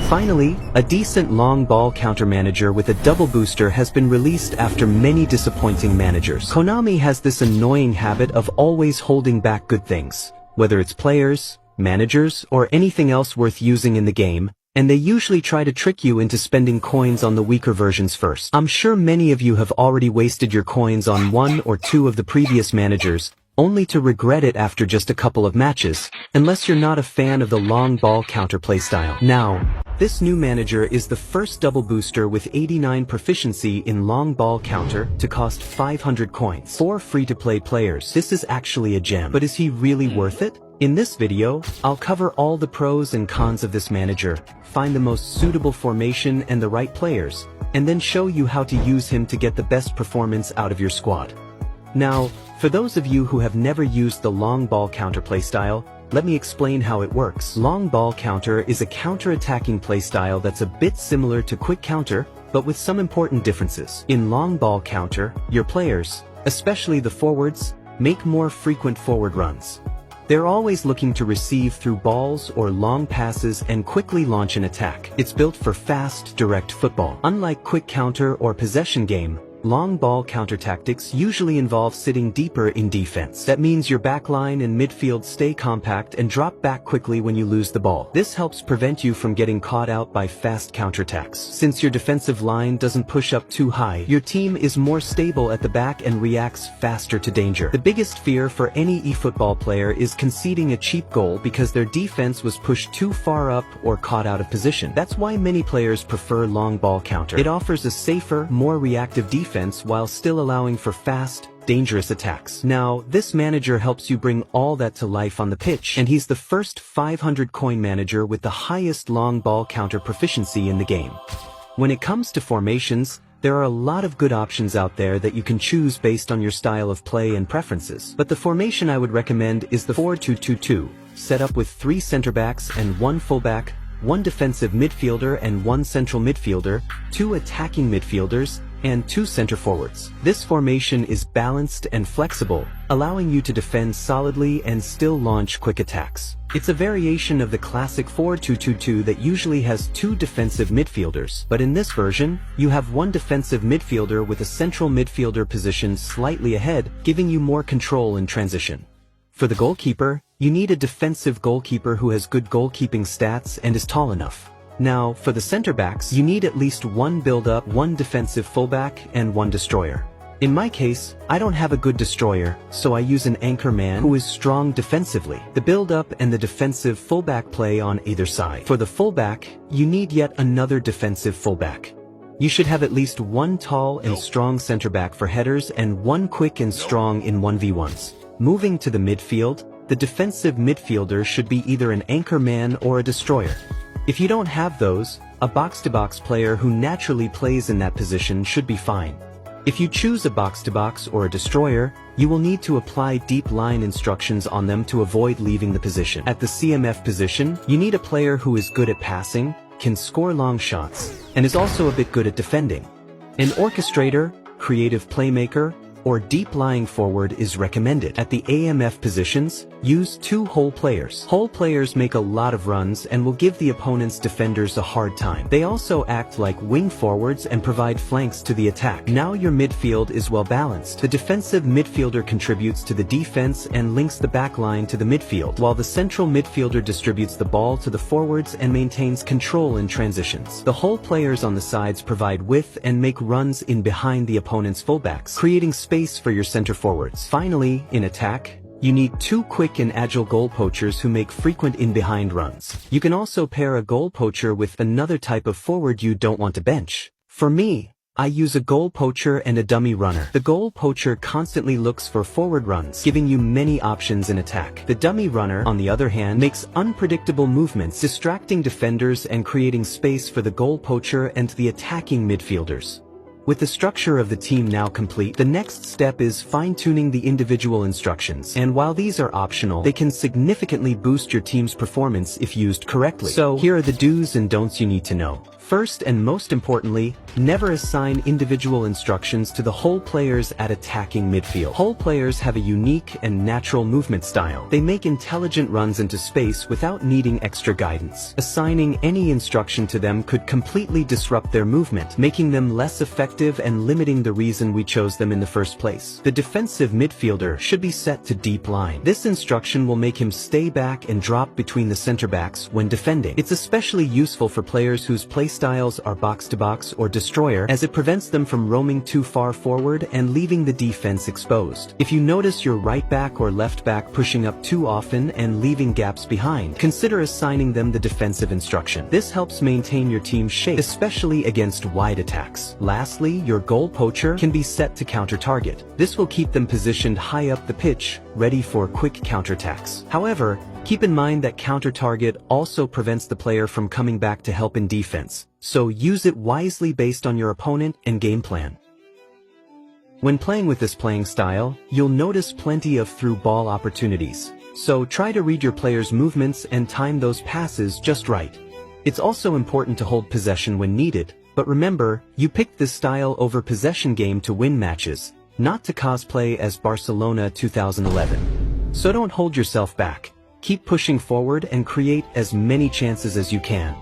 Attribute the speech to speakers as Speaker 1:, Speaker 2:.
Speaker 1: Finally, a decent long ball counter manager with a double booster has been released after many disappointing managers. Konami has this annoying habit of always holding back good things, whether it's players, managers, or anything else worth using in the game, and they usually try to trick you into spending coins on the weaker versions first. I'm sure many of you have already wasted your coins on one or two of the previous managers, only to regret it after just a couple of matches, unless you're not a fan of the long ball counter playstyle. Now, this new manager is the first double booster with 89 proficiency in long ball counter to cost 500 coins. For free-to-play players, this is actually a gem. But is he really worth it? In this video, I'll cover all the pros and cons of this manager, find the most suitable formation and the right players, and then show you how to use him to get the best performance out of your squad. Now, for those of you who have never used the long ball counter playstyle, let me explain how it works. Long ball counter is a counter-attacking playstyle that's a bit similar to quick counter, but with some important differences. In long ball counter, your players, especially the forwards, make more frequent forward runs. They're always looking to receive through balls or long passes and quickly launch an attack. It's built for fast, direct football. Unlike quick counter or possession game, long ball counter tactics usually involve sitting deeper in defense. That means your backline and midfield stay compact and drop back quickly when you lose the ball. This helps prevent you from getting caught out by fast counterattacks. Since your defensive line doesn't push up too high, your team is more stable at the back and reacts faster to danger. The biggest fear for any eFootball player is conceding a cheap goal because their defense was pushed too far up or caught out of position. That's why many players prefer long ball counter. It offers a safer, more reactive defense while still allowing for fast, dangerous attacks. Now, this manager helps you bring all that to life on the pitch, and he's the first 500 coin manager with the highest long ball counter proficiency in the game. When it comes to formations, there are a lot of good options out there that you can choose based on your style of play and preferences. But the formation I would recommend is the 4-2-2-2, set up with 3 center backs and 1 fullback, 1 defensive midfielder and 1 central midfielder, 2 attacking midfielders, and 2 center forwards. This formation is balanced and flexible, allowing you to defend solidly and still launch quick attacks. It's a variation of the classic 4-2-2-2 that usually has 2 defensive midfielders, but in this version, you have 1 defensive midfielder with a central midfielder positioned slightly ahead, giving you more control in transition. For the goalkeeper, you need a defensive goalkeeper who has good goalkeeping stats and is tall enough. Now, for the center backs, you need at least 1 build-up, 1 defensive fullback, and 1 destroyer. In my case, I don't have a good destroyer, so I use an anchor man who is strong defensively. The build-up and the defensive fullback play on either side. For the fullback, you need yet another defensive fullback. You should have at least 1 tall and strong center back for headers and 1 quick and strong in 1v1s. Moving to the midfield, the defensive midfielder should be either an anchor man or a destroyer. If you don't have those, a box-to-box player who naturally plays in that position should be fine. If you choose a box-to-box or a destroyer, you will need to apply deep line instructions on them to avoid leaving the position. At the CMF position, you need a player who is good at passing, can score long shots, and is also a bit good at defending. An orchestrator, creative playmaker, or deep-lying forward is recommended. At the AMF positions, use 2 hole players. Hole players make a lot of runs and will give the opponent's defenders a hard time. They also act like wing forwards and provide flanks to the attack. Now your midfield is well balanced. The defensive midfielder contributes to the defense and links the back line to the midfield, while the central midfielder distributes the ball to the forwards and maintains control in transitions. The hole players on the sides provide width and make runs in behind the opponent's fullbacks, creating space for your center forwards. Finally, in attack, you need 2 quick and agile goal poachers who make frequent in-behind runs. You can also pair a goal poacher with another type of forward you don't want to bench. For me, I use a goal poacher and a dummy runner. The goal poacher constantly looks for forward runs, giving you many options in attack. The dummy runner, on the other hand, makes unpredictable movements, distracting defenders and creating space for the goal poacher and the attacking midfielders. With the structure of the team now complete, the next step is fine-tuning the individual instructions. And while these are optional, they can significantly boost your team's performance if used correctly. So, here are the do's and don'ts you need to know. First and most importantly, never assign individual instructions to the whole players at attacking midfield. Whole players have a unique and natural movement style. They make intelligent runs into space without needing extra guidance. Assigning any instruction to them could completely disrupt their movement, making them less effective and limiting the reason we chose them in the first place. The defensive midfielder should be set to deep line. This instruction will make him stay back and drop between the center backs when defending. It's especially useful for players whose play styles are box-to-box or destroyer, as it prevents them from roaming too far forward and leaving the defense exposed. If you notice your right back or left back pushing up too often and leaving gaps behind, consider assigning them the defensive instruction. This helps maintain your team's shape, especially against wide attacks. Lastly, your goal poacher can be set to counter-target. This will keep them positioned high up the pitch, ready for quick counterattacks. However, keep in mind that counter-target also prevents the player from coming back to help in defense, so use it wisely based on your opponent and game plan. When playing with this playing style, you'll notice plenty of through ball opportunities, so try to read your player's movements and time those passes just right. It's also important to hold possession when needed, but remember, you picked this style over possession game to win matches, not to cosplay as Barcelona 2011. So don't hold yourself back. Keep pushing forward and create as many chances as you can.